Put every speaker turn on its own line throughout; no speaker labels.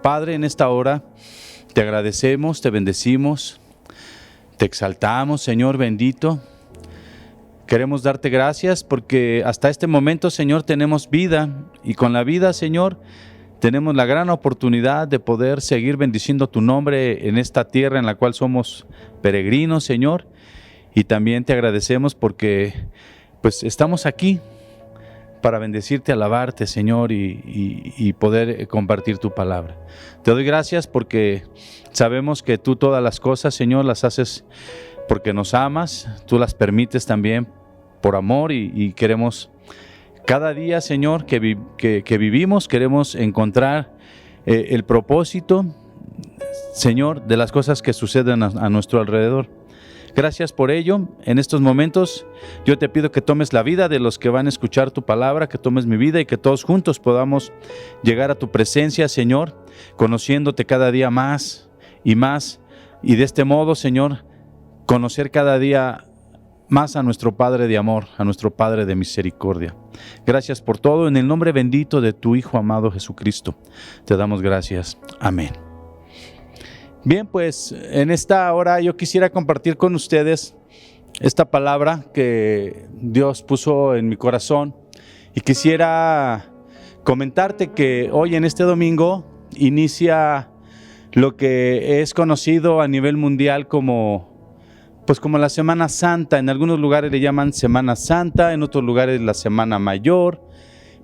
Padre, en esta hora te agradecemos, te bendecimos, te exaltamos, Señor bendito. Queremos darte gracias porque hasta este momento, Señor, tenemos vida y con la vida, Señor, tenemos la gran oportunidad de poder seguir bendiciendo tu nombre en esta tierra en la cual somos peregrinos, Señor. Y también te agradecemos porque pues estamos aquí para bendecirte, alabarte, Señor, y poder compartir tu palabra. Te doy gracias porque sabemos que tú todas las cosas, Señor, las haces porque nos amas, tú las permites también por amor y queremos cada día, Señor, que vivimos, queremos encontrar el propósito, Señor, de las cosas que suceden a nuestro alrededor. Gracias por ello. En estos momentos yo te pido que tomes la vida de los que van a escuchar tu palabra, que tomes mi vida y que todos juntos podamos llegar a tu presencia, Señor, conociéndote cada día más y más. Y de este modo, Señor, conocer cada día más a nuestro Padre de amor, a nuestro Padre de misericordia. Gracias por todo. En el nombre bendito de tu Hijo amado Jesucristo, te damos gracias. Amén. Bien, pues en esta hora yo quisiera compartir con ustedes esta palabra que Dios puso en mi corazón y quisiera comentarte que hoy en este domingo inicia lo que es conocido a nivel mundial como la Semana Santa. En algunos lugares le llaman Semana Santa, en otros lugares la Semana Mayor.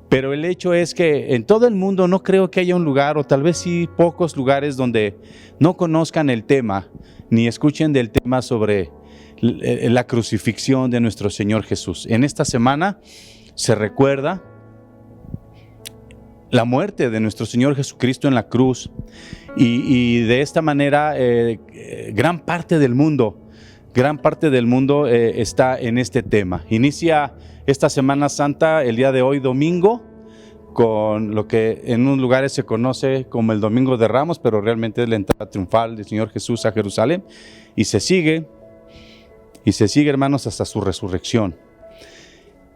Pero el hecho es que en todo el mundo no creo que haya un lugar, o tal vez sí pocos lugares donde no conozcan el tema, ni escuchen del tema sobre la crucifixión de nuestro Señor Jesús. En esta semana se recuerda la muerte de nuestro Señor Jesucristo en la cruz. Y de esta manera gran parte del mundo está en este tema. Inicia esta Semana Santa el día de hoy, domingo, con lo que en unos lugares se conoce como el Domingo de Ramos, pero realmente es la entrada triunfal del Señor Jesús a Jerusalén, y se sigue, hermanos, hasta su resurrección.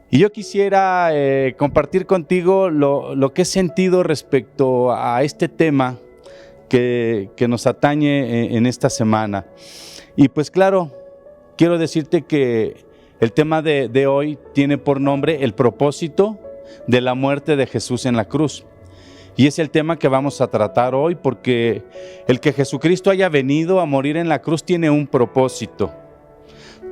Y yo quisiera compartir contigo lo que he sentido respecto a este tema que nos atañe en esta semana. Y pues claro, quiero decirte que el tema de hoy tiene por nombre el propósito de la muerte de Jesús en la cruz. Y es el tema que vamos a tratar hoy porque el que Jesucristo haya venido a morir en la cruz tiene un propósito.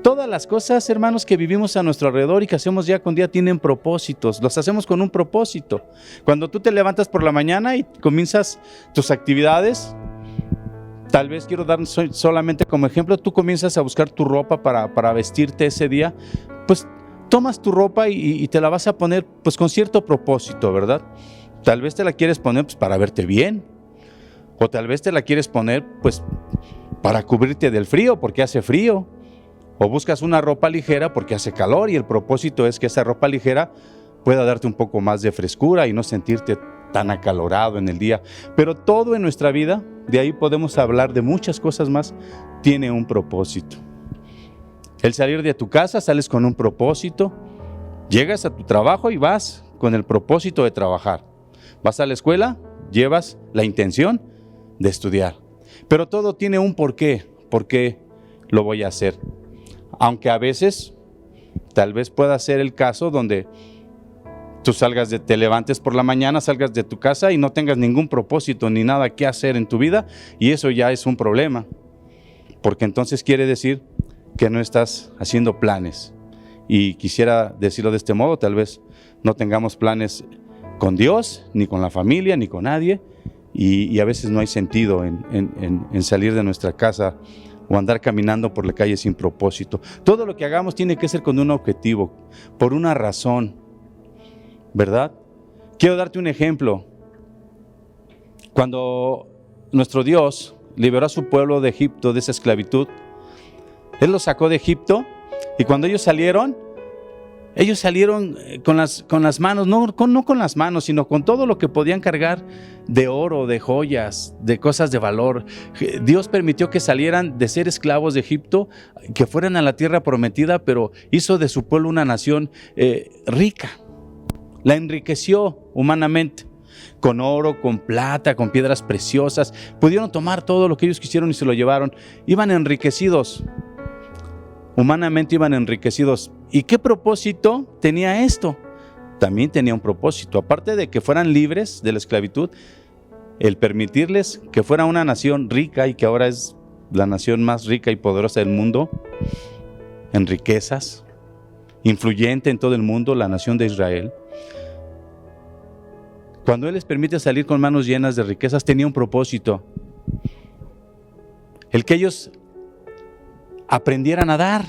Todas las cosas, hermanos, que vivimos a nuestro alrededor y que hacemos día con día tienen propósitos. Los hacemos con un propósito. Cuando tú te levantas por la mañana y comienzas tus actividades, tal vez quiero dar solamente como ejemplo, tú comienzas a buscar tu ropa para vestirte ese día, pues tomas tu ropa y te la vas a poner pues con cierto propósito, ¿verdad? Tal vez te la quieres poner pues para verte bien, o tal vez te la quieres poner pues para cubrirte del frío porque hace frío, o buscas una ropa ligera porque hace calor y el propósito es que esa ropa ligera pueda darte un poco más de frescura y no sentirte tan acalorado en el día. Pero todo en nuestra vida, de ahí podemos hablar de muchas cosas más, tiene un propósito. El salir de tu casa, sales con un propósito. Llegas a tu trabajo y vas con el propósito de trabajar. Vas a la escuela, llevas la intención de estudiar. Pero todo tiene un porqué. ¿Por qué lo voy a hacer? Aunque a veces, tal vez pueda ser el caso donde tú te levantes por la mañana, salgas de tu casa y no tengas ningún propósito ni nada que hacer en tu vida, y eso ya es un problema, porque entonces quiere decir que no estás haciendo planes. Y quisiera decirlo de este modo, tal vez no tengamos planes con Dios, ni con la familia, ni con nadie, y a veces no hay sentido en salir de nuestra casa o andar caminando por la calle sin propósito. Todo lo que hagamos tiene que ser con un objetivo, por una razón, ¿verdad? Quiero darte un ejemplo. Cuando nuestro Dios liberó a su pueblo de Egipto, de esa esclavitud, Él los sacó de Egipto, y cuando ellos salieron con las manos, no con las manos, sino con todo lo que podían cargar de oro, de joyas, de cosas de valor. Dios permitió que salieran de ser esclavos de Egipto, que fueran a la tierra prometida, pero hizo de su pueblo una nación rica. La enriqueció humanamente. con oro, con plata, con piedras preciosas. Pudieron tomar todo lo que ellos quisieron y se lo llevaron. Iban enriquecidos. Humanamente iban enriquecidos. ¿Y qué propósito tenía esto? También tenía un propósito. Aparte de que fueran libres de la esclavitud, el permitirles que fuera una nación rica, y que ahora es la nación más rica y poderosa del mundo, en riquezas, influyente en todo el mundo, la nación de Israel. Cuando Él les permite salir con manos llenas de riquezas, tenía un propósito. El que ellos aprendieran a dar,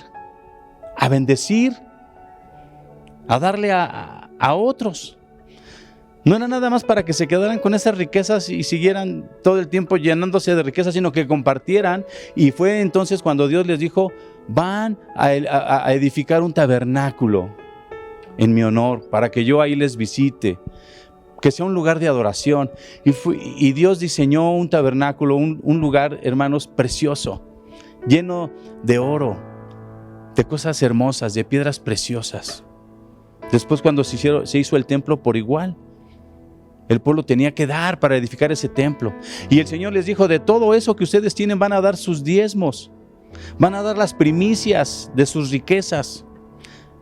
a bendecir, a darle a otros. No era nada más para que se quedaran con esas riquezas y siguieran todo el tiempo llenándose de riquezas, sino que compartieran. Y fue entonces cuando Dios les dijo: van a edificar un tabernáculo en mi honor, para que yo ahí les visite, que sea un lugar de adoración. Y Dios diseñó un tabernáculo, un lugar, hermanos, precioso, lleno de oro, de cosas hermosas, de piedras preciosas. Después, cuando se hizo el templo, por igual, el pueblo tenía que dar para edificar ese templo. Y el Señor les dijo: de todo eso que ustedes tienen, van a dar sus diezmos, van a dar las primicias de sus riquezas.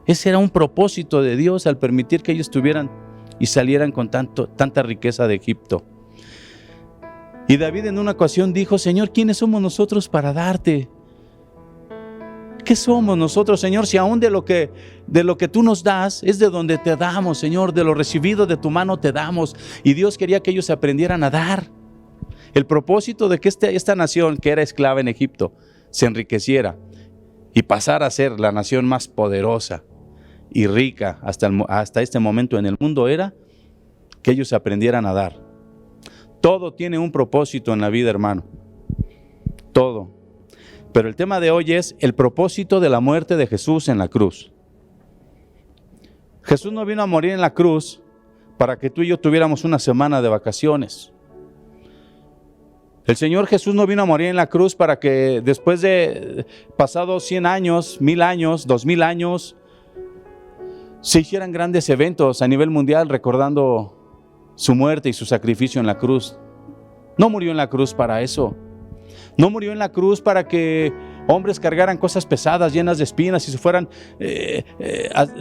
Ese era un propósito de Dios al permitir que ellos tuvieran y salieran con tanta riqueza de Egipto. Y David en una ocasión dijo: Señor, ¿quiénes somos nosotros para darte? ¿Qué somos nosotros, Señor, si aún de lo que tú nos das es de donde te damos, Señor? De lo recibido de tu mano te damos. Y Dios quería que ellos aprendieran a dar. El propósito de que esta nación, que era esclava en Egipto, se enriqueciera y pasara a ser la nación más poderosa y rica hasta este momento en el mundo, era que ellos aprendieran a dar. Todo tiene un propósito en la vida, hermano. Todo. Pero el tema de hoy es el propósito de la muerte de Jesús en la cruz. Jesús no vino a morir en la cruz para que tú y yo tuviéramos una semana de vacaciones. El Señor Jesús no vino a morir en la cruz para que después de pasados 100 años, 1000 años, 2000 años, se hicieran grandes eventos a nivel mundial recordando su muerte y su sacrificio en la cruz. No murió en la cruz para eso. No murió en la cruz para que hombres cargaran cosas pesadas, llenas de espinas, y se fueran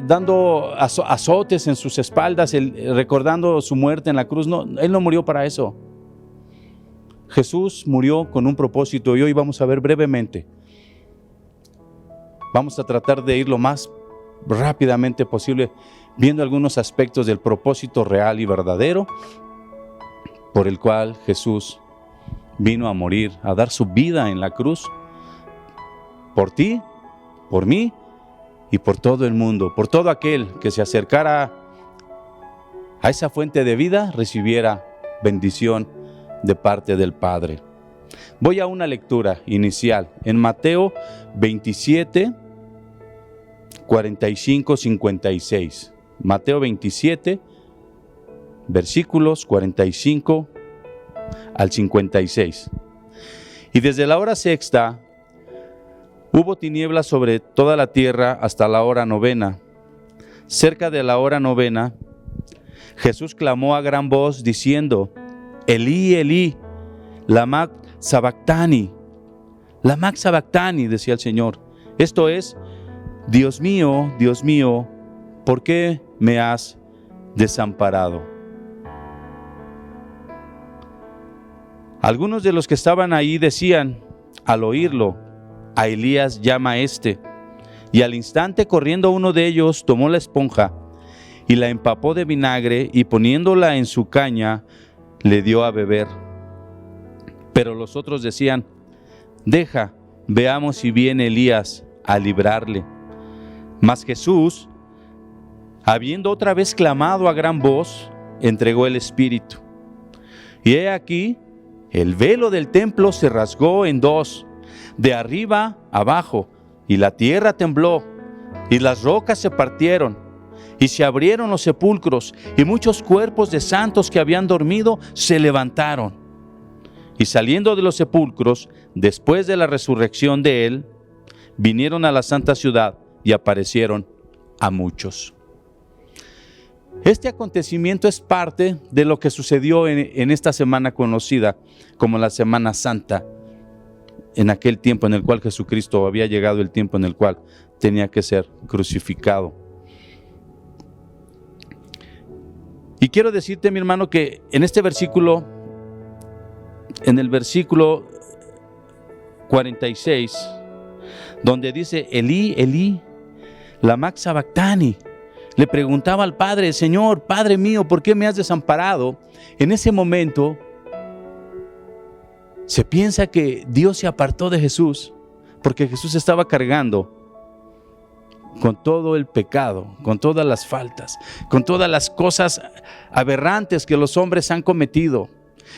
dando azotes en sus espaldas, recordando su muerte en la cruz. No, Él no murió para eso. Jesús murió con un propósito, y hoy vamos a ver brevemente. Vamos a tratar de ir lo más rápidamente posible, viendo algunos aspectos del propósito real y verdadero por el cual Jesús vino a morir, a dar su vida en la cruz, por ti, por mí y por todo el mundo. Por todo aquel que se acercara a esa fuente de vida, recibiera bendición de parte del Padre. Voy a una lectura inicial en Mateo 27, 45, 56. Mateo 27, versículos 45 al 56. Y desde la hora sexta hubo tinieblas sobre toda la tierra hasta la hora novena. Cerca de la hora novena, Jesús clamó a gran voz diciendo: Elí, Elí, lama sabactani. Lama sabactani, decía el Señor. Esto es: Dios mío, ¿por qué me has desamparado? Algunos de los que estaban ahí decían, al oírlo: a Elías llama este. Y al instante, corriendo uno de ellos, tomó la esponja y la empapó de vinagre, y poniéndola en su caña, le dio a beber. Pero los otros decían: deja, veamos si viene Elías a librarle. Mas Jesús, habiendo otra vez clamado a gran voz, entregó el espíritu. Y he aquí, el velo del templo se rasgó en dos, de arriba abajo, y la tierra tembló, y las rocas se partieron, y se abrieron los sepulcros, y muchos cuerpos de santos que habían dormido se levantaron. Y saliendo de los sepulcros, después de la resurrección de él, vinieron a la santa ciudad y aparecieron a muchos. Este acontecimiento es parte de lo que sucedió en esta semana conocida como la Semana Santa, en aquel tiempo en el cual Jesucristo había llegado, el tiempo en el cual tenía que ser crucificado. Y quiero decirte, mi hermano, que en este versículo, en el versículo 46, donde dice Elí, Elí, lama sabactani, le preguntaba al Padre: Señor, Padre mío, ¿por qué me has desamparado? En ese momento se piensa que Dios se apartó de Jesús porque Jesús estaba cargando con todo el pecado, con todas las faltas, con todas las cosas aberrantes que los hombres han cometido,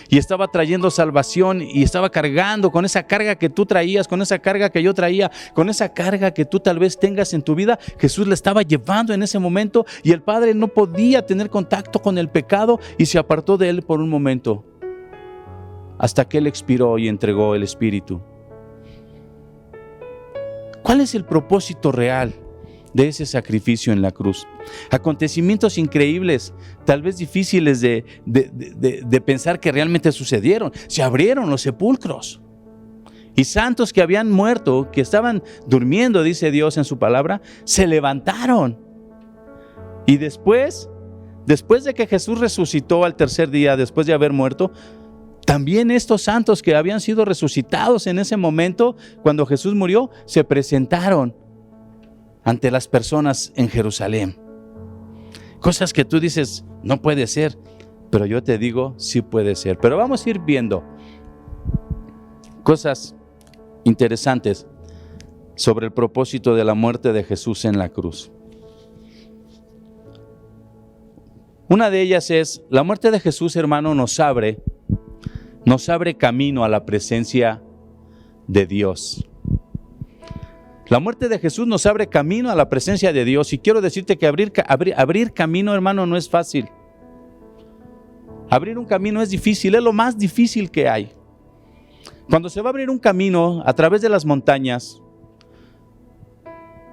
y estaba trayendo salvación, y estaba cargando con esa carga que tú traías, con esa carga que yo traía, con esa carga que tú tal vez tengas en tu vida. Jesús la estaba llevando en ese momento, y el Padre no podía tener contacto con el pecado y se apartó de él por un momento, hasta que él expiró y entregó el Espíritu. ¿Cuál es el propósito real de ese sacrificio en la cruz? Acontecimientos increíbles, tal vez difíciles de pensar que realmente sucedieron. Se abrieron los sepulcros, y santos que habían muerto, que estaban durmiendo, dice Dios en su palabra, se levantaron. Y después de que Jesús resucitó al tercer día, después de haber muerto, también estos santos que habían sido resucitados en ese momento, cuando Jesús murió, se presentaron ante las personas en Jerusalén. Cosas que tú dices, no puede ser, pero yo te digo, sí puede ser. Pero vamos a ir viendo cosas interesantes sobre el propósito de la muerte de Jesús en la cruz. Una de ellas es, la muerte de Jesús, hermano, nos abre camino a la presencia de Dios. La muerte de Jesús nos abre camino a la presencia de Dios, y quiero decirte que abrir camino, hermano, no es fácil. Abrir un camino es difícil, es lo más difícil que hay. Cuando se va a abrir un camino a través de las montañas,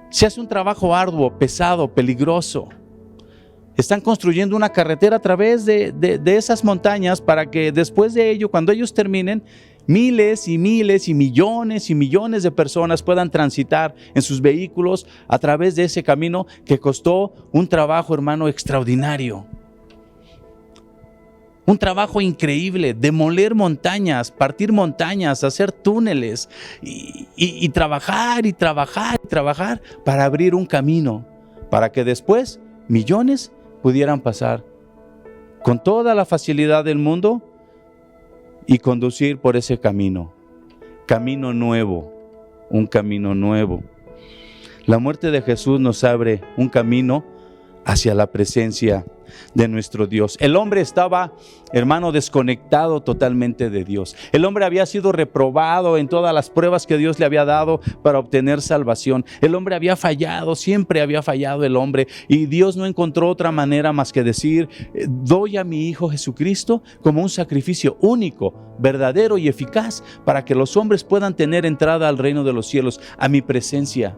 se hace un trabajo arduo, pesado, peligroso. Están construyendo una carretera a través de esas montañas para que después de ello, cuando ellos terminen, miles y miles y millones de personas puedan transitar en sus vehículos a través de ese camino que costó un trabajo, hermano, extraordinario. Un trabajo increíble, demoler montañas, partir montañas, hacer túneles y trabajar para abrir un camino, para que después millones pudieran pasar con toda la facilidad del mundo y conducir por ese camino nuevo, un camino nuevo. La muerte de Jesús nos abre un camino hacia la presencia de nuestro Dios. El hombre estaba, hermano, desconectado totalmente de Dios. El hombre había sido reprobado en todas las pruebas que Dios le había dado para obtener salvación. El hombre había fallado, siempre había fallado el hombre, y Dios no encontró otra manera más que decir: doy a mi Hijo Jesucristo como un sacrificio único, verdadero y eficaz, para que los hombres puedan tener entrada al reino de los cielos, a mi presencia.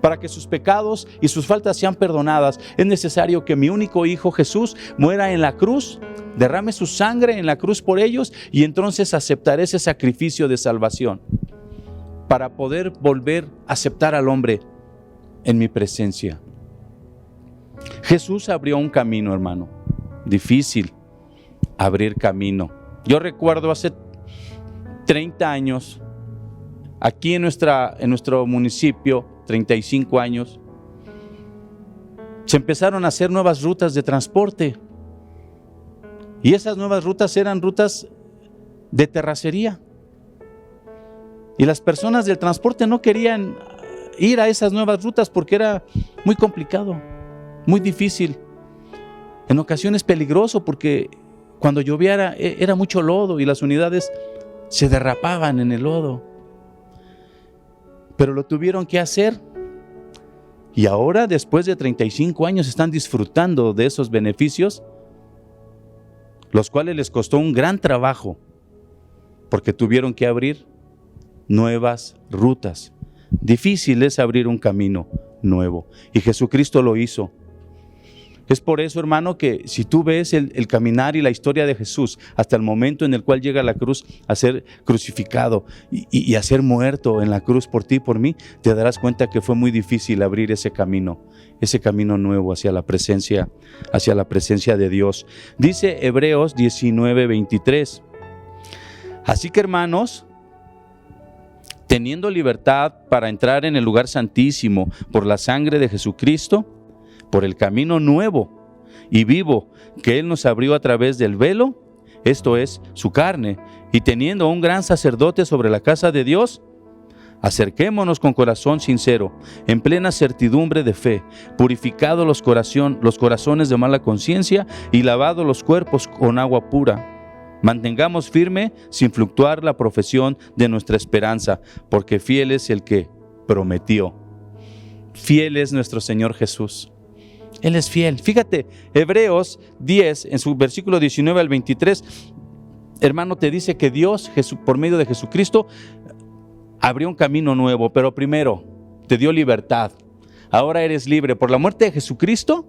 Para que sus pecados y sus faltas sean perdonadas, es necesario que mi único Hijo Jesús muera en la cruz, derrame su sangre en la cruz por ellos, y entonces aceptaré ese sacrificio de salvación para poder volver a aceptar al hombre en mi presencia. Jesús abrió un camino, hermano. Difícil abrir camino. Yo recuerdo hace 30 años, aquí en nuestro municipio, 35 años, se empezaron a hacer nuevas rutas de transporte, y esas nuevas rutas eran rutas de terracería, y las personas del transporte no querían ir a esas nuevas rutas porque era muy complicado, muy difícil, en ocasiones peligroso, porque cuando llovía era mucho lodo y las unidades se derrapaban en el lodo. Pero lo tuvieron que hacer, y ahora, después de 35 años, están disfrutando de esos beneficios, los cuales les costó un gran trabajo, porque tuvieron que abrir nuevas rutas. Difícil es abrir un camino nuevo, y Jesucristo lo hizo. Es por eso, hermano, que si tú ves el caminar y la historia de Jesús hasta el momento en el cual llega a la cruz a ser crucificado y a ser muerto en la cruz por ti y por mí, te darás cuenta que fue muy difícil abrir ese camino nuevo hacia la presencia de Dios. Dice Hebreos 19:23. Así que, hermanos, teniendo libertad para entrar en el lugar santísimo por la sangre de Jesucristo, por el camino nuevo y vivo que Él nos abrió a través del velo, esto es, su carne, y teniendo un gran sacerdote sobre la casa de Dios, acerquémonos con corazón sincero, en plena certidumbre de fe, purificados los corazones de mala conciencia y lavados los cuerpos con agua pura. Mantengamos firme, sin fluctuar, la profesión de nuestra esperanza, porque fiel es el que prometió. Fiel es nuestro Señor Jesús. Él es fiel. Fíjate, Hebreos 10, en su versículo 19 al 23, hermano, te dice que Dios, por medio de Jesucristo, abrió un camino nuevo, pero primero te dio libertad. Ahora eres libre. Por la muerte de Jesucristo,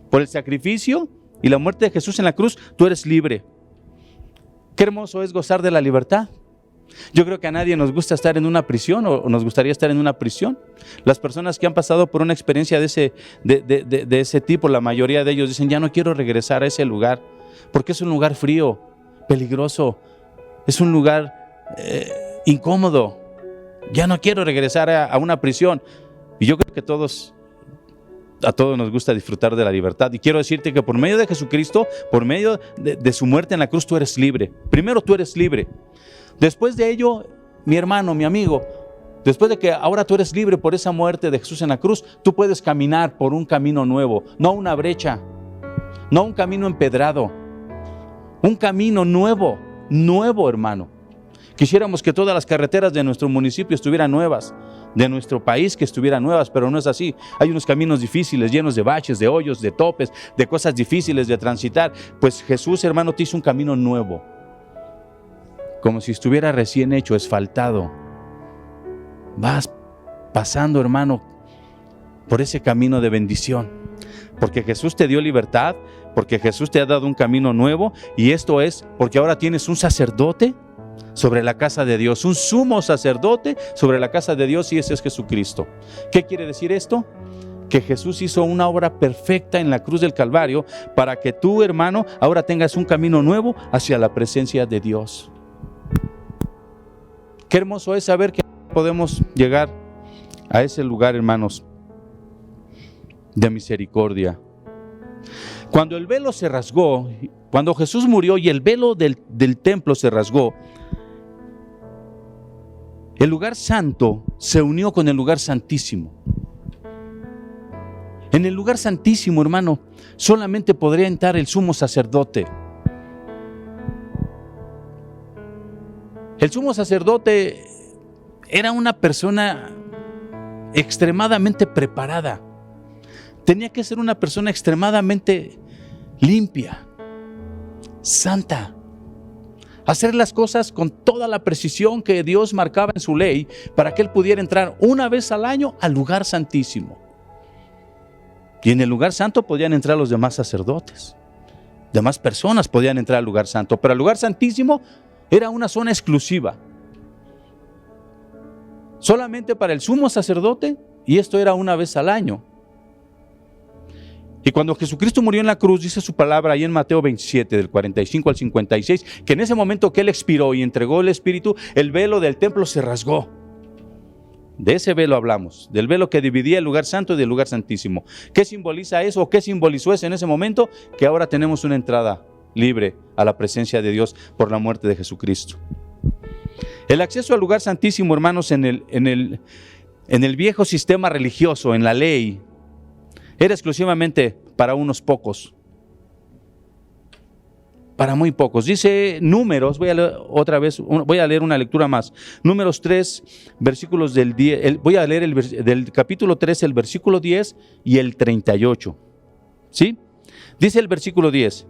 por el sacrificio y la muerte de Jesús en la cruz, tú eres libre. Qué hermoso es gozar de la libertad. Yo creo que a nadie nos gusta estar en una prisión o nos gustaría estar en una prisión. Las personas que han pasado por una experiencia de ese tipo, la mayoría de ellos dicen, ya no quiero regresar a ese lugar, porque es un lugar frío, peligroso, es un lugar incómodo. Ya no quiero regresar a una prisión. Y yo creo que a todos nos gusta disfrutar de la libertad. Y quiero decirte que por medio de Jesucristo, por medio de su muerte en la cruz, tú eres libre. Primero tú eres libre. Después de ello, mi hermano, mi amigo, después de que ahora tú eres libre por esa muerte de Jesús en la cruz, tú puedes caminar por un camino nuevo, no una brecha, no un camino empedrado, un camino nuevo, hermano. Quisiéramos que todas las carreteras de nuestro municipio estuvieran nuevas, de nuestro país que estuvieran nuevas, pero no es así. Hay unos caminos difíciles, llenos de baches, de hoyos, de topes, de cosas difíciles de transitar. Pues Jesús, hermano, te hizo un camino nuevo, como si estuviera recién hecho, asfaltado. Vas pasando, hermano, por ese camino de bendición, porque Jesús te dio libertad, porque Jesús te ha dado un camino nuevo, y esto es porque ahora tienes un sacerdote sobre la casa de Dios, un sumo sacerdote sobre la casa de Dios, y ese es Jesucristo. ¿Qué quiere decir esto? Que Jesús hizo una obra perfecta en la cruz del Calvario para que tú, hermano, ahora tengas un camino nuevo hacia la presencia de Dios. Qué hermoso es saber que podemos llegar a ese lugar, hermanos, de misericordia. Cuando el velo se rasgó, cuando Jesús murió y el velo del templo se rasgó, el lugar santo se unió con el lugar santísimo. En el lugar santísimo, hermano, solamente podría entrar el sumo sacerdote. El sumo sacerdote era una persona extremadamente preparada. Tenía que ser una persona extremadamente limpia, santa. Hacer las cosas con toda la precisión que Dios marcaba en su ley para que él pudiera entrar una vez al año al lugar santísimo. Y en el lugar santo podían entrar los demás sacerdotes. Demás personas podían entrar al lugar santo, pero el lugar santísimo era una zona exclusiva. Solamente para el sumo sacerdote, y esto era una vez al año. Y cuando Jesucristo murió en la cruz, dice su palabra ahí en Mateo 27, del 45 al 56, que en ese momento que Él expiró y entregó el Espíritu, el velo del templo se rasgó. De ese velo hablamos, del velo que dividía el lugar santo y del lugar santísimo. ¿Qué simboliza eso? ¿O qué simbolizó eso en ese momento? Que ahora tenemos una entrada libre a la presencia de Dios por la muerte de Jesucristo. El acceso al lugar santísimo, hermanos, en el viejo sistema religioso, en la ley, era exclusivamente para unos pocos, para muy pocos. Dice Números, voy a leer una lectura más. Números 3, versículos del 10, voy a leer del capítulo 3, el versículo 10 y el 38. ¿Sí? Dice el versículo 10,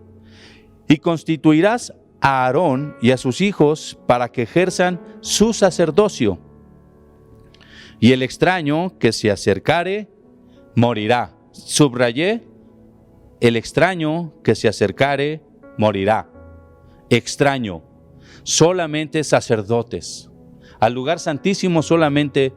y constituirás a Aarón y a sus hijos para que ejerzan su sacerdocio, y el extraño que se acercare morirá. Subrayé el extraño que se acercare morirá. Extraño, solamente sacerdotes. Al lugar santísimo solamente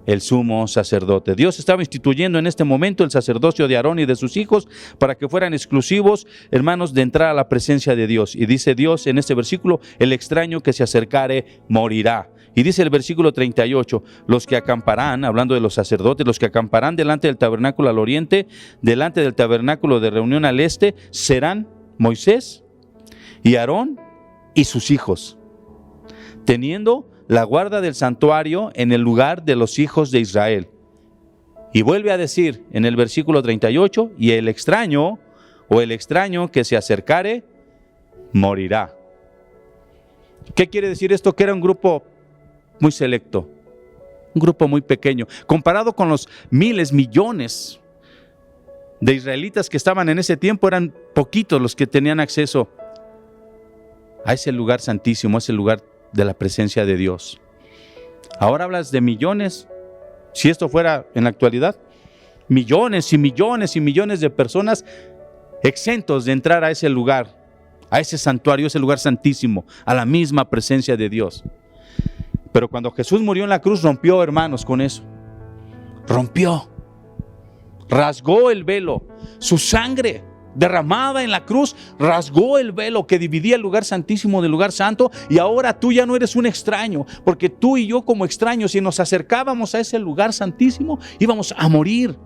el sumo sacerdote. Dios estaba instituyendo en este momento el sacerdocio de Aarón y de sus hijos para que fueran exclusivos, hermanos, de entrar a la presencia de Dios. Y dice Dios en este versículo, el extraño que se acercare morirá. Y dice el versículo 38, los que acamparán, hablando de los sacerdotes, los que acamparán delante del tabernáculo al oriente, delante del tabernáculo de reunión al este, serán Moisés y Aarón y sus hijos, teniendo la guarda del santuario en el lugar de los hijos de Israel. Y vuelve a decir en el versículo 38, y el extraño o el extraño que se acercare morirá. ¿Qué quiere decir esto? Que era un grupo muy selecto, un grupo muy pequeño, comparado con los miles, millones de israelitas que estaban en ese tiempo. Eran poquitos los que tenían acceso a ese lugar santísimo, a ese lugar de la presencia de Dios. Ahora hablas de millones. Si esto fuera en la actualidad, millones y millones y millones de personas exentos de entrar a ese lugar, a ese santuario, ese lugar santísimo, a la misma presencia de Dios. Pero cuando Jesús murió en la cruz, rompió, hermanos, con eso. Rompió, rasgó el velo. Su sangre derramada en la cruz rasgó el velo que dividía el lugar santísimo del lugar santo, y ahora tú ya no eres un extraño, porque tú y yo como extraños, si nos acercábamos a ese lugar santísimo, íbamos a morir.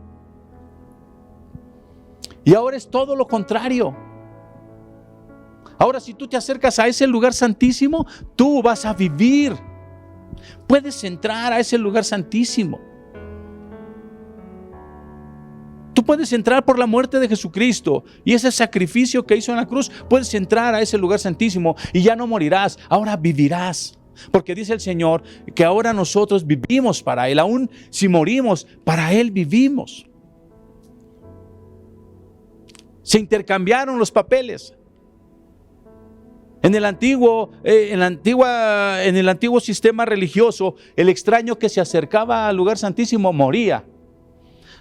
Y ahora es todo lo contrario. Ahora, si tú te acercas a ese lugar santísimo, tú vas a vivir. Puedes entrar a ese lugar santísimo. Tú puedes entrar por la muerte de Jesucristo y ese sacrificio que hizo en la cruz. Puedes entrar a ese lugar santísimo y ya no morirás, ahora vivirás. Porque dice el Señor que ahora nosotros vivimos para Él. Aún si morimos, para Él vivimos. Se intercambiaron los papeles. En el antiguo sistema religioso, el extraño que se acercaba al lugar santísimo moría.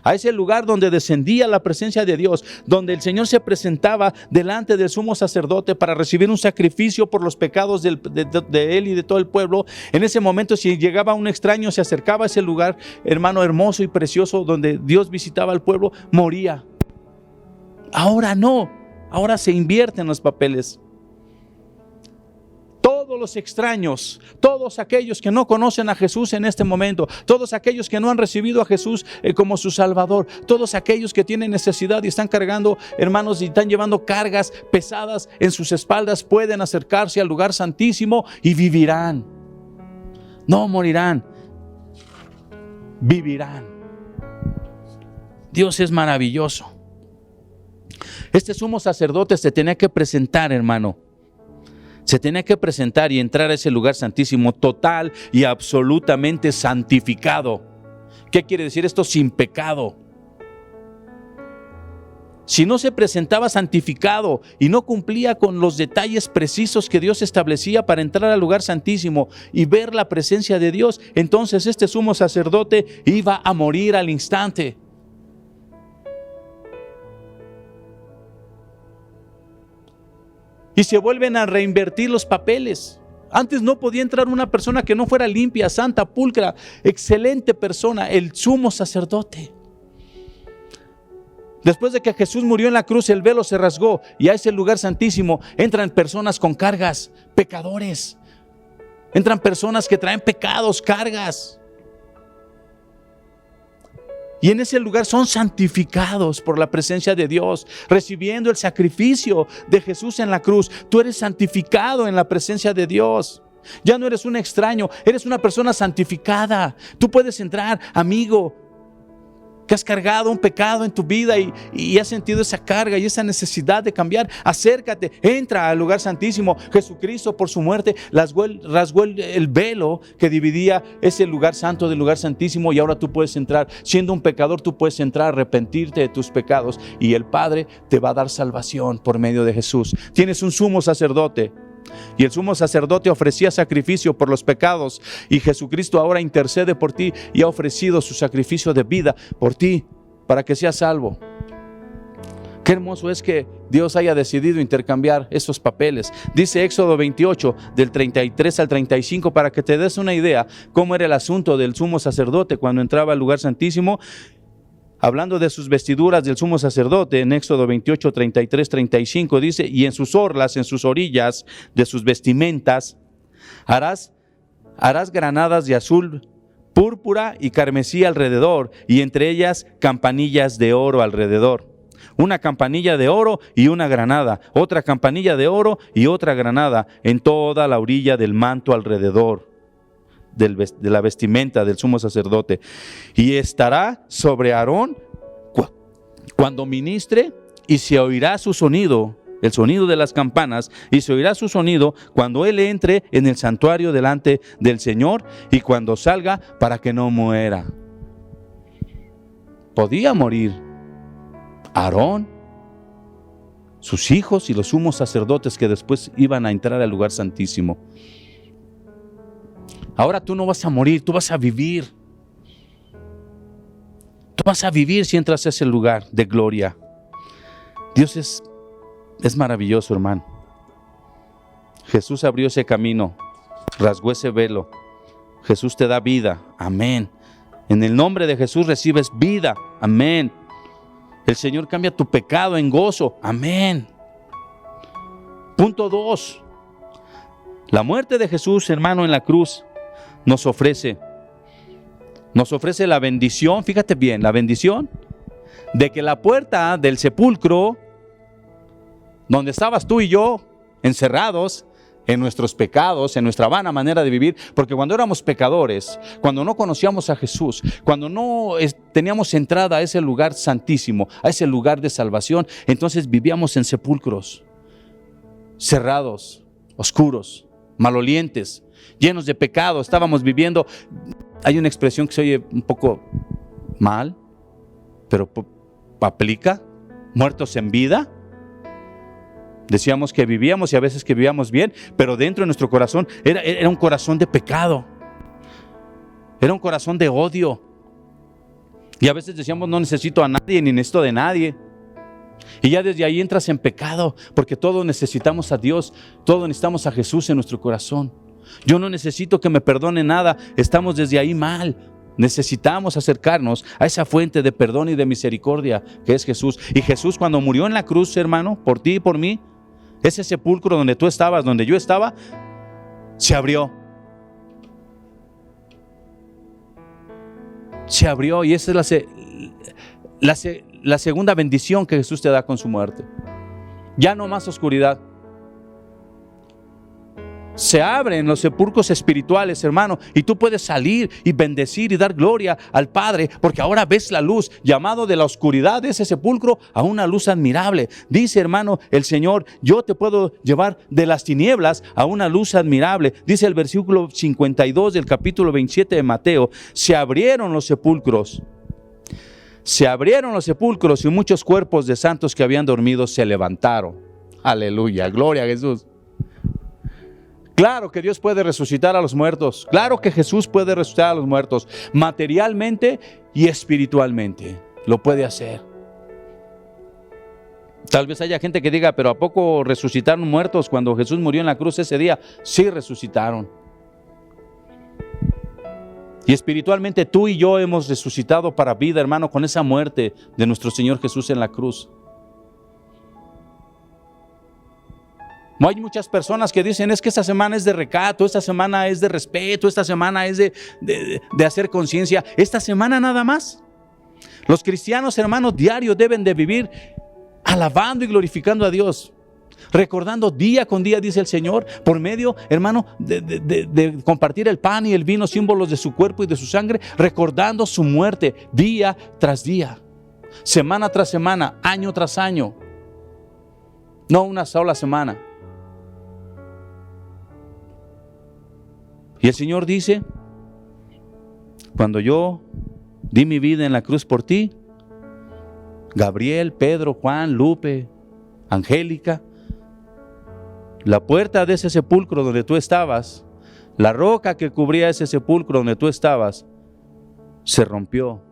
A ese lugar donde descendía la presencia de Dios, donde el Señor se presentaba delante del sumo sacerdote para recibir un sacrificio por los pecados de él y de todo el pueblo. En ese momento, si llegaba un extraño, se acercaba a ese lugar, hermano, hermoso y precioso, donde Dios visitaba al pueblo, moría. Ahora no, ahora se invierten los papeles. Todos los extraños, todos aquellos que no conocen a Jesús en este momento, todos aquellos que no han recibido a Jesús como su Salvador, todos aquellos que tienen necesidad y están cargando, hermanos, y están llevando cargas pesadas en sus espaldas, pueden acercarse al lugar santísimo y vivirán. No morirán, vivirán. Dios es maravilloso. Este sumo sacerdote se tenía que presentar, hermano. Se tenía que presentar y entrar a ese lugar santísimo total y absolutamente santificado. ¿Qué quiere decir esto? Sin pecado. Si no se presentaba santificado y no cumplía con los detalles precisos que Dios establecía para entrar al lugar santísimo y ver la presencia de Dios, entonces este sumo sacerdote iba a morir al instante. Y se vuelven a reinvertir los papeles. Antes no podía entrar una persona que no fuera limpia, santa, pulcra, excelente persona, el sumo sacerdote. Después de que Jesús murió en la cruz, el velo se rasgó y a ese lugar santísimo entran personas con cargas, pecadores. Entran personas que traen pecados, cargas. Y en ese lugar son santificados por la presencia de Dios, recibiendo el sacrificio de Jesús en la cruz. Tú eres santificado en la presencia de Dios. Ya no eres un extraño, eres una persona santificada. Tú puedes entrar, amigo, que has cargado un pecado en tu vida y has sentido esa carga y esa necesidad de cambiar. Acércate, entra al lugar santísimo. Jesucristo por su muerte rasgó el velo que dividía ese lugar santo del lugar santísimo, y ahora tú puedes entrar. Siendo un pecador, tú puedes entrar, arrepentirte de tus pecados y el Padre te va a dar salvación por medio de Jesús. Tienes un sumo sacerdote. Y el sumo sacerdote ofrecía sacrificio por los pecados, y Jesucristo ahora intercede por ti y ha ofrecido su sacrificio de vida por ti para que seas salvo. Qué hermoso es que Dios haya decidido intercambiar esos papeles. Dice Éxodo 28, del 33 al 35, para que te des una idea cómo era el asunto del sumo sacerdote cuando entraba al lugar santísimo. Hablando de sus vestiduras del sumo sacerdote, en Éxodo 28, 33, 35, dice: y en sus orlas, en sus orillas de sus vestimentas, harás granadas de azul, púrpura y carmesí alrededor, y entre ellas campanillas de oro alrededor. Una campanilla de oro y una granada, otra campanilla de oro y otra granada en toda la orilla del manto alrededor de la vestimenta del sumo sacerdote. Y estará sobre Aarón cuando ministre, y se oirá su sonido, el sonido de las campanas, y se oirá su sonido cuando él entre en el santuario delante del Señor y cuando salga, para que no muera. Podía morir Aarón, sus hijos y los sumos sacerdotes que después iban a entrar al lugar santísimo. Ahora tú no vas a morir, tú vas a vivir. Tú vas a vivir si entras a ese lugar de gloria. Dios es maravilloso, hermano. Jesús abrió ese camino, rasgó ese velo. Jesús te da vida, amén. En el nombre de Jesús recibes vida, amén. El Señor cambia tu pecado en gozo, amén. Punto 2. La muerte de Jesús, hermano, en la cruz nos ofrece la bendición, fíjate bien, la bendición de que la puerta del sepulcro, donde estabas tú y yo encerrados en nuestros pecados, en nuestra vana manera de vivir, porque cuando éramos pecadores, cuando no conocíamos a Jesús, cuando no teníamos entrada a ese lugar santísimo, a ese lugar de salvación, entonces vivíamos en sepulcros, cerrados, oscuros, malolientes, llenos de pecado. Estábamos viviendo, hay una expresión que se oye un poco mal, pero aplica, muertos en vida. Decíamos que vivíamos y a veces que vivíamos bien, pero dentro de nuestro corazón era un corazón de pecado, era un corazón de odio. Y a veces decíamos: no necesito a nadie ni necesito de nadie. Y ya desde ahí entras en pecado, porque todos necesitamos a Dios, todos necesitamos a Jesús en nuestro corazón. Yo no necesito que me perdone nada, estamos desde ahí mal. Necesitamos acercarnos a esa fuente de perdón y de misericordia que es Jesús. Y Jesús, cuando murió en la cruz, hermano, por ti y por mí, ese sepulcro donde tú estabas, donde yo estaba, se abrió. Se abrió, y esa es la segunda bendición que Jesús te da con su muerte. Ya no más oscuridad. Se abren los sepulcros espirituales, hermano, y tú puedes salir y bendecir y dar gloria al Padre, porque ahora ves la luz, llamado de la oscuridad de ese sepulcro a una luz admirable. Dice, hermano, el Señor: yo te puedo llevar de las tinieblas a una luz admirable. Dice el versículo 52 del capítulo 27 de Mateo: se abrieron los sepulcros. Se abrieron los sepulcros y muchos cuerpos de santos que habían dormido se levantaron. Aleluya, gloria a Jesús. Claro que Dios puede resucitar a los muertos. Claro que Jesús puede resucitar a los muertos, materialmente y espiritualmente. Lo puede hacer. Tal vez haya gente que diga: pero ¿a poco resucitaron muertos cuando Jesús murió en la cruz ese día? Sí, resucitaron. Y espiritualmente tú y yo hemos resucitado para vida, hermano, con esa muerte de nuestro Señor Jesús en la cruz. No, hay muchas personas que dicen: es que esta semana es de recato, esta semana es de respeto, esta semana es de hacer conciencia. Esta semana nada más. Los cristianos, hermanos, diarios deben de vivir alabando y glorificando a Dios, recordando día con día, dice el Señor, por medio, hermano, de compartir el pan y el vino, símbolos de su cuerpo y de su sangre, recordando su muerte día tras día, semana tras semana, año tras año. No una sola semana. Y el Señor dice: cuando yo di mi vida en la cruz por ti, Gabriel, Pedro, Juan, Lupe, Angélica, la puerta de ese sepulcro donde tú estabas, la roca que cubría ese sepulcro donde tú estabas, se rompió,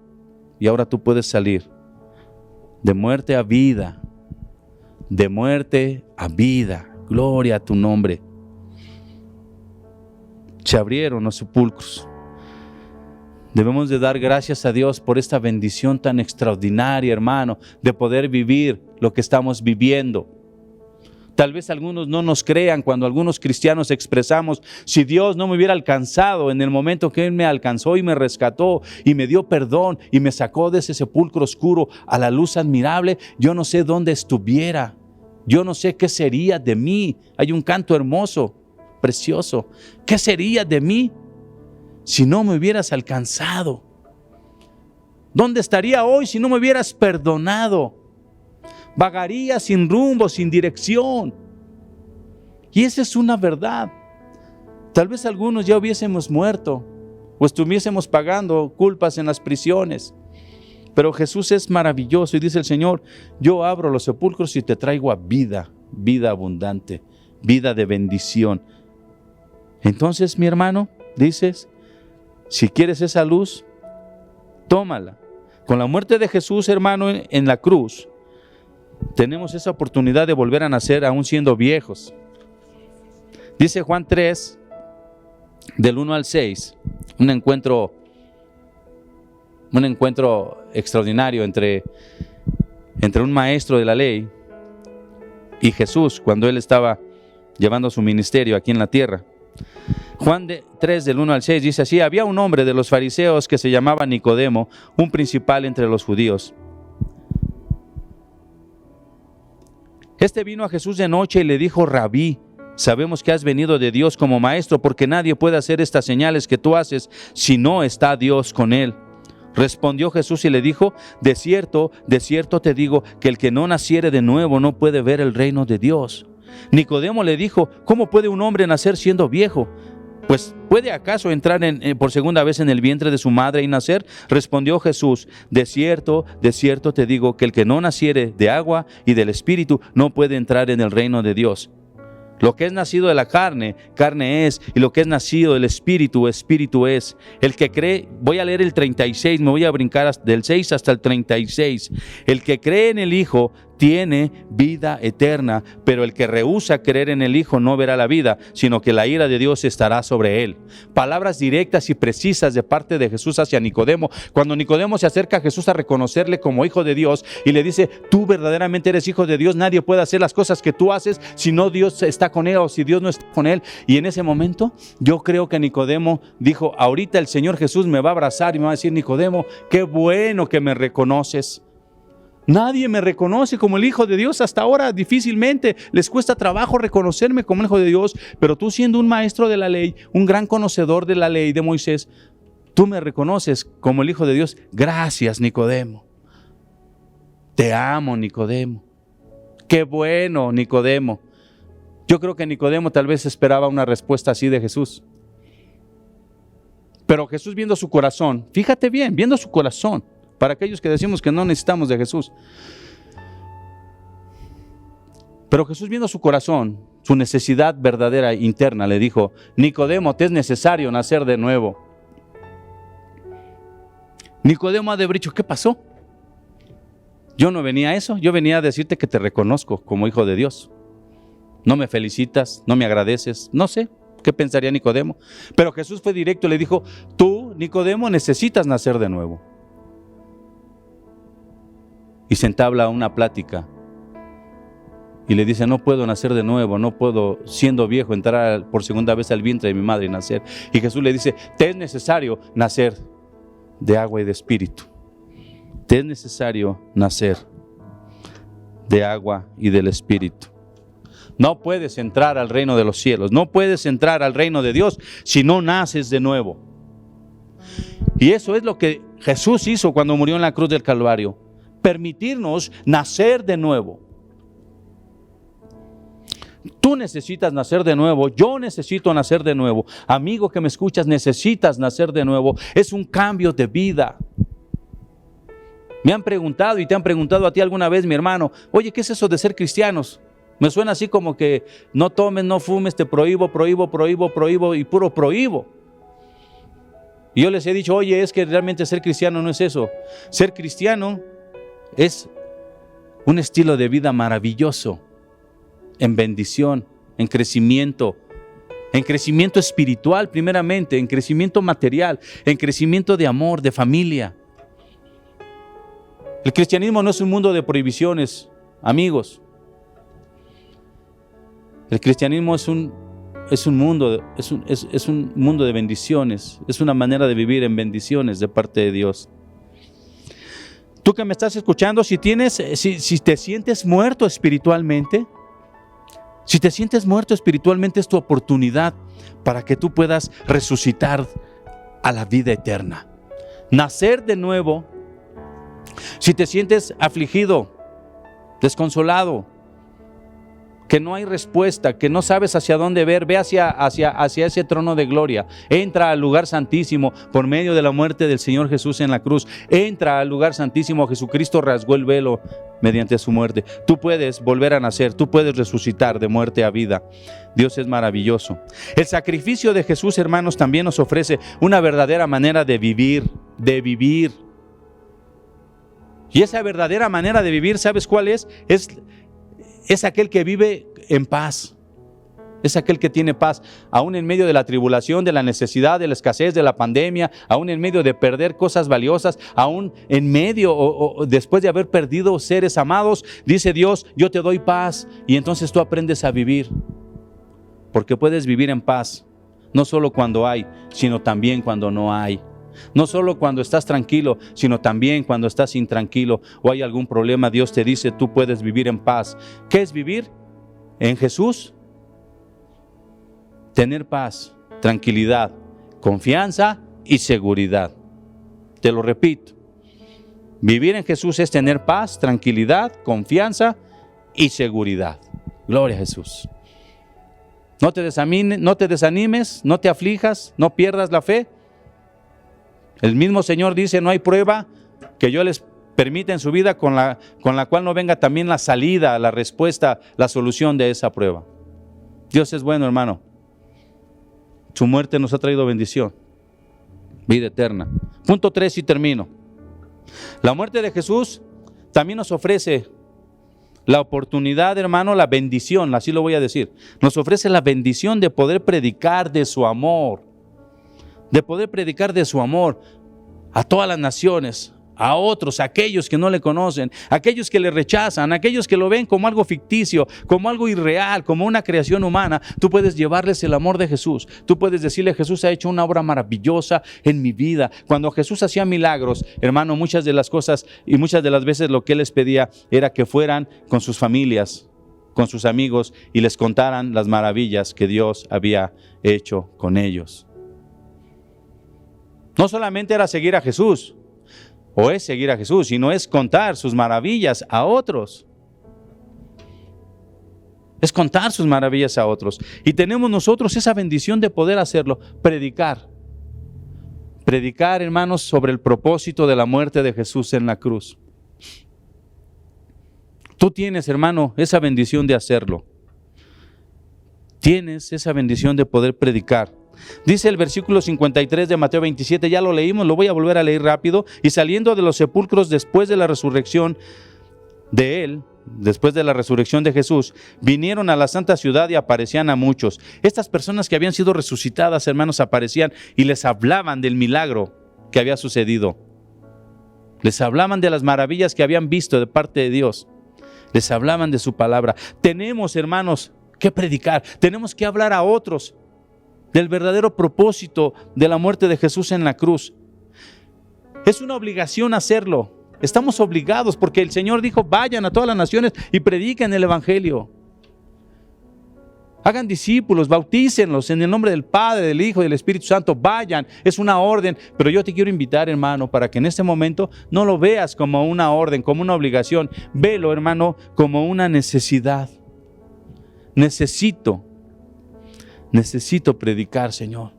y ahora tú puedes salir de muerte a vida de muerte a vida. Gloria a tu nombre. Se abrieron los sepulcros. Debemos de dar gracias a Dios por esta bendición tan extraordinaria, hermano, de poder vivir lo que estamos viviendo. Tal vez algunos no nos crean cuando algunos cristianos expresamos: si Dios no me hubiera alcanzado en el momento que Él me alcanzó y me rescató y me dio perdón y me sacó de ese sepulcro oscuro a la luz admirable, yo no sé dónde estuviera, yo no sé qué sería de mí. Hay un canto hermoso, precioso. ¿Qué sería de mí si no me hubieras alcanzado? ¿Dónde estaría hoy si no me hubieras perdonado? Vagaría sin rumbo, sin dirección. Y esa es una verdad. Tal vez algunos ya hubiésemos muerto o estuviésemos pagando culpas en las prisiones. Pero Jesús es maravilloso y dice el Señor: yo abro los sepulcros y te traigo a vida, vida abundante, vida de bendición. Entonces, mi hermano, dices, si quieres esa luz, tómala. Con la muerte de Jesús, hermano, en la cruz, tenemos esa oportunidad de volver a nacer aún siendo viejos. Dice Juan 3, del 1 al 6, un encuentro extraordinario entre un maestro de la ley y Jesús cuando Él estaba llevando su ministerio aquí en la tierra. Juan 3 del 1 al 6 dice así: había un hombre de los fariseos que se llamaba Nicodemo, un principal entre los judíos. Este vino a Jesús de noche y le dijo: Rabí, sabemos que has venido de Dios como maestro, porque nadie puede hacer estas señales que tú haces si no está Dios con él. Respondió Jesús y le dijo: de cierto te digo que el que no naciere de nuevo no puede ver el reino de Dios. Nicodemo le dijo: ¿cómo puede un hombre nacer siendo viejo? Pues, ¿puede acaso entrar por segunda vez en el vientre de su madre y nacer? Respondió Jesús: de cierto te digo que el que no naciere de agua y del Espíritu no puede entrar en el reino de Dios. Lo que es nacido de la carne, carne es, y lo que es nacido del Espíritu, Espíritu es. El que cree, voy a leer el 36, me voy a brincar del 6 hasta el 36. El que cree en el Hijo tiene vida eterna, pero el que rehúsa creer en el Hijo no verá la vida, sino que la ira de Dios estará sobre él. Palabras directas y precisas de parte de Jesús hacia Nicodemo. Cuando Nicodemo se acerca a Jesús a reconocerle como Hijo de Dios y le dice: tú verdaderamente eres Hijo de Dios, nadie puede hacer las cosas que tú haces si no Dios está con él o si Dios no está con él. Y en ese momento yo creo que Nicodemo dijo: ahorita el Señor Jesús me va a abrazar y me va a decir: Nicodemo, qué bueno que me reconoces. Nadie me reconoce como el Hijo de Dios hasta ahora, difícilmente les cuesta trabajo reconocerme como el Hijo de Dios, pero tú, siendo un maestro de la ley, un gran conocedor de la ley de Moisés, tú me reconoces como el Hijo de Dios. Gracias, Nicodemo. Te amo, Nicodemo. Qué bueno, Nicodemo. Yo creo que Nicodemo tal vez esperaba una respuesta así de Jesús. Pero Jesús, viendo su corazón, fíjate bien, viendo su corazón, para aquellos que decimos que no necesitamos de Jesús. Pero Jesús, viendo su corazón, su necesidad verdadera interna, le dijo: Nicodemo, te es necesario nacer de nuevo. Nicodemo ha de haber dicho: ¿qué pasó? Yo no venía a eso, yo venía a decirte que te reconozco como Hijo de Dios. No me felicitas, no me agradeces, no sé qué pensaría Nicodemo. Pero Jesús fue directo y le dijo: tú, Nicodemo, necesitas nacer de nuevo. Y se entabla una plática y le dice: no puedo nacer de nuevo, no puedo, siendo viejo, entrar por segunda vez al vientre de mi madre y nacer. Y Jesús le dice: te es necesario nacer de agua y de espíritu. Te es necesario nacer de agua y del espíritu. No puedes entrar al reino de los cielos, no puedes entrar al reino de Dios si no naces de nuevo. Y eso es lo que Jesús hizo cuando murió en la cruz del Calvario: permitirnos nacer de nuevo. Tú necesitas nacer de nuevo, yo necesito nacer de nuevo. Amigo que me escuchas, necesitas nacer de nuevo. Es un cambio de vida. Me han preguntado y te han preguntado a ti alguna vez, mi hermano: oye, ¿qué es eso de ser cristianos? Me suena así como que no tomes, no fumes, te prohíbo y puro prohíbo. Y yo les he dicho: oye, es que realmente ser cristiano no es eso. Ser cristiano es un estilo de vida maravilloso, en bendición, en crecimiento espiritual primeramente, en crecimiento material, en crecimiento de amor, de familia. El cristianismo no es un mundo de prohibiciones, amigos. El cristianismo es un mundo de bendiciones, es una manera de vivir en bendiciones de parte de Dios. Tú que me estás escuchando, si te sientes muerto espiritualmente, es tu oportunidad para que tú puedas resucitar a la vida eterna, nacer de nuevo. Si te sientes afligido, desconsolado, que no hay respuesta, que no sabes hacia dónde ver, ve hacia ese trono de gloria. Entra al lugar santísimo por medio de la muerte del Señor Jesús en la cruz. Entra al lugar santísimo. Jesucristo rasgó el velo mediante su muerte. Tú puedes volver a nacer, tú puedes resucitar de muerte a vida. Dios es maravilloso. El sacrificio de Jesús, hermanos, también nos ofrece una verdadera manera de vivir. Y esa verdadera manera de vivir, ¿sabes cuál es? Es aquel que vive en paz. Es aquel que tiene paz, aún en medio de la tribulación, de la necesidad, de la escasez, de la pandemia, aún en medio de perder cosas valiosas, aún en medio o después de haber perdido seres amados, dice Dios, yo te doy paz. Y entonces tú aprendes a vivir, porque puedes vivir en paz, no solo cuando hay, sino también cuando no hay. No solo cuando estás tranquilo, sino también cuando estás intranquilo o hay algún problema. Dios te dice, tú puedes vivir en paz. ¿Qué es vivir en Jesús? Tener paz, tranquilidad, confianza y seguridad. Te lo repito. Vivir en Jesús es tener paz, tranquilidad, confianza y seguridad. Gloria a Jesús. No te desanimes, no te aflijas, no pierdas la fe. El mismo Señor dice, no hay prueba que yo les permita en su vida con la cual no venga también la salida, la respuesta, la solución de esa prueba. Dios es bueno, hermano. Su muerte nos ha traído bendición, vida eterna. Punto 3 y termino. La muerte de Jesús también nos ofrece la oportunidad, hermano, la bendición, así lo voy a decir. Nos ofrece la bendición de poder predicar de su amor. De poder predicar de su amor a todas las naciones, a otros, a aquellos que no le conocen, a aquellos que le rechazan, a aquellos que lo ven como algo ficticio, como algo irreal, como una creación humana. Tú puedes llevarles el amor de Jesús. Tú puedes decirle, Jesús ha hecho una obra maravillosa en mi vida. Cuando Jesús hacía milagros, hermano, muchas de las cosas y muchas de las veces lo que Él les pedía era que fueran con sus familias, con sus amigos y les contaran las maravillas que Dios había hecho con ellos. No solamente era seguir a Jesús, o es seguir a Jesús, sino es contar sus maravillas a otros. Es contar sus maravillas a otros. Y tenemos nosotros esa bendición de poder hacerlo, predicar. Predicar, hermanos, sobre el propósito de la muerte de Jesús en la cruz. Tú tienes, hermano, esa bendición de hacerlo. Tienes esa bendición de poder predicar. Dice el versículo 53 de Mateo 27, ya lo leímos, lo voy a volver a leer rápido. Y saliendo de los sepulcros después de la resurrección de Él, después de la resurrección de Jesús, vinieron a la santa ciudad y aparecían a muchos. Estas personas que habían sido resucitadas, hermanos, aparecían y les hablaban del milagro que había sucedido. Les hablaban de las maravillas que habían visto de parte de Dios. Les hablaban de su palabra. Tenemos, hermanos, que predicar. Tenemos que hablar a otros del verdadero propósito de la muerte de Jesús en la cruz. Es una obligación hacerlo. Estamos obligados porque el Señor dijo, vayan a todas las naciones y prediquen el Evangelio. Hagan discípulos, bautícenlos en el nombre del Padre, del Hijo y del Espíritu Santo. Vayan, es una orden. Pero yo te quiero invitar, hermano, para que en este momento no lo veas como una orden, como una obligación. Velo, hermano, como una necesidad. Necesito predicar, Señor.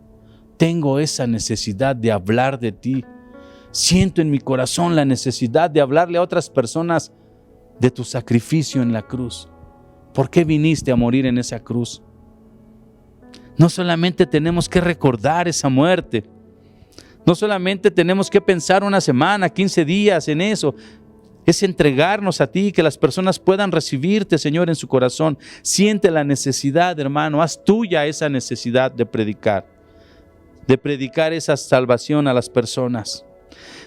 Tengo esa necesidad de hablar de ti. Siento en mi corazón la necesidad de hablarle a otras personas de tu sacrificio en la cruz. ¿Por qué viniste a morir en esa cruz? No solamente tenemos que recordar esa muerte. No solamente tenemos que pensar una semana, 15 días en eso. es entregarnos a ti, que las personas puedan recibirte, Señor, en su corazón. Siente la necesidad, hermano, haz tuya esa necesidad de predicar esa salvación a las personas.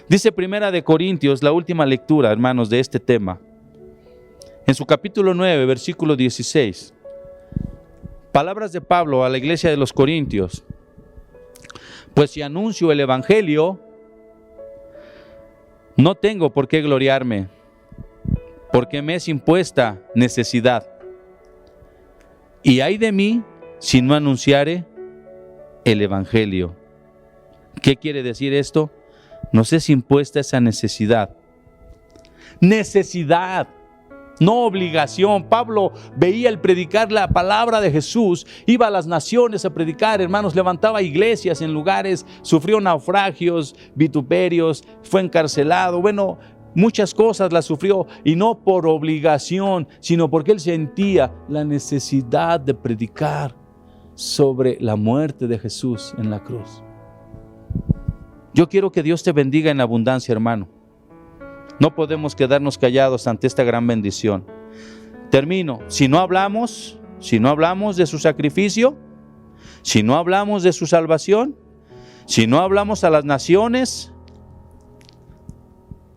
Dice Primera de Corintios, la última lectura, hermanos, de este tema. En su capítulo 9, versículo 16. Palabras de Pablo a la iglesia de los Corintios. Pues si anuncio el evangelio, no tengo por qué gloriarme, porque me es impuesta necesidad. Y ay de mí si no anunciare el evangelio. ¿Qué quiere decir esto? Nos es impuesta esa necesidad. Necesidad, no obligación. Pablo veía el predicar la palabra de Jesús, iba a las naciones a predicar, hermanos, levantaba iglesias en lugares, sufrió naufragios, vituperios, fue encarcelado, bueno, muchas cosas las sufrió, y no por obligación, sino porque él sentía la necesidad de predicar sobre la muerte de Jesús en la cruz. Yo quiero que Dios te bendiga en abundancia, hermano. No podemos quedarnos callados ante esta gran bendición. Termino. Si no hablamos de su sacrificio, si no hablamos de su salvación, si no hablamos a las naciones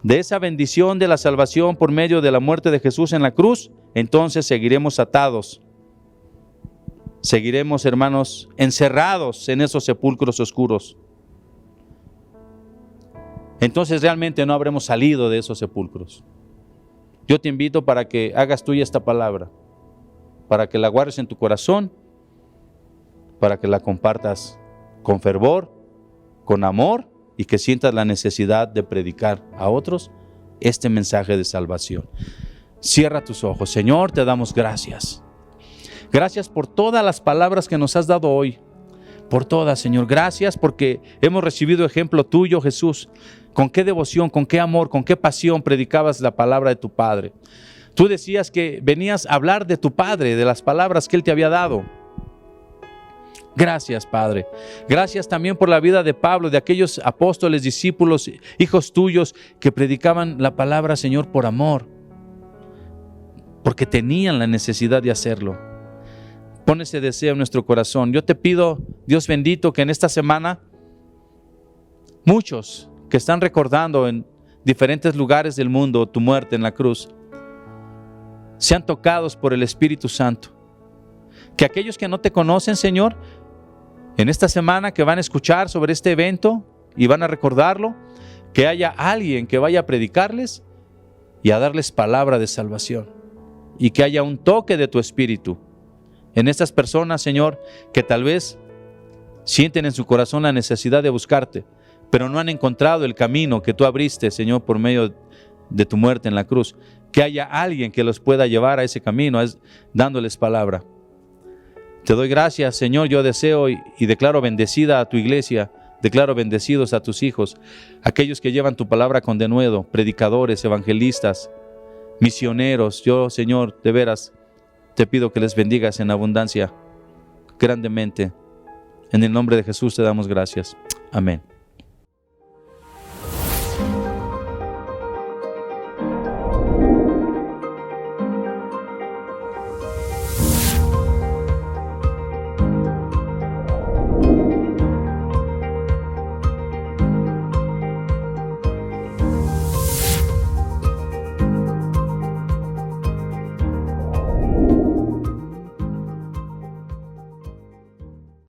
de esa bendición de la salvación por medio de la muerte de Jesús en la cruz, entonces seguiremos atados. Seguiremos, hermanos, encerrados en esos sepulcros oscuros. Entonces realmente no habremos salido de esos sepulcros. Yo te invito para que hagas tuya esta palabra, para que la guardes en tu corazón, para que la compartas con fervor, con amor, y que sientas la necesidad de predicar a otros este mensaje de salvación. Cierra tus ojos. Señor, te damos gracias. Gracias por todas las palabras que nos has dado hoy. Por todas, Señor. Gracias porque hemos recibido ejemplo tuyo, Jesús. Con qué devoción, con qué amor, con qué pasión predicabas la palabra de tu Padre. Tú decías que venías a hablar de tu Padre, de las palabras que Él te había dado. Gracias, Padre. Gracias también por la vida de Pablo, de aquellos apóstoles, discípulos, hijos tuyos que predicaban la palabra, Señor, por amor, porque tenían la necesidad de hacerlo. Pon ese deseo en nuestro corazón. Yo te pido, Dios bendito, que en esta semana muchos que están recordando en diferentes lugares del mundo tu muerte en la cruz, sean tocados por el Espíritu Santo. Que aquellos que no te conocen, Señor, en esta semana que van a escuchar sobre este evento y van a recordarlo, que haya alguien que vaya a predicarles y a darles palabra de salvación, y que haya un toque de tu Espíritu en estas personas, Señor, que tal vez sienten en su corazón la necesidad de buscarte, pero no han encontrado el camino que tú abriste, Señor, por medio de tu muerte en la cruz. Que haya alguien que los pueda llevar a ese camino, dándoles palabra. Te doy gracias, Señor. Yo deseo y declaro bendecida a tu iglesia, declaro bendecidos a tus hijos, aquellos que llevan tu palabra con denuedo, predicadores, evangelistas, misioneros. Yo, Señor, de veras, te pido que les bendigas en abundancia, grandemente. En el nombre de Jesús te damos gracias. Amén.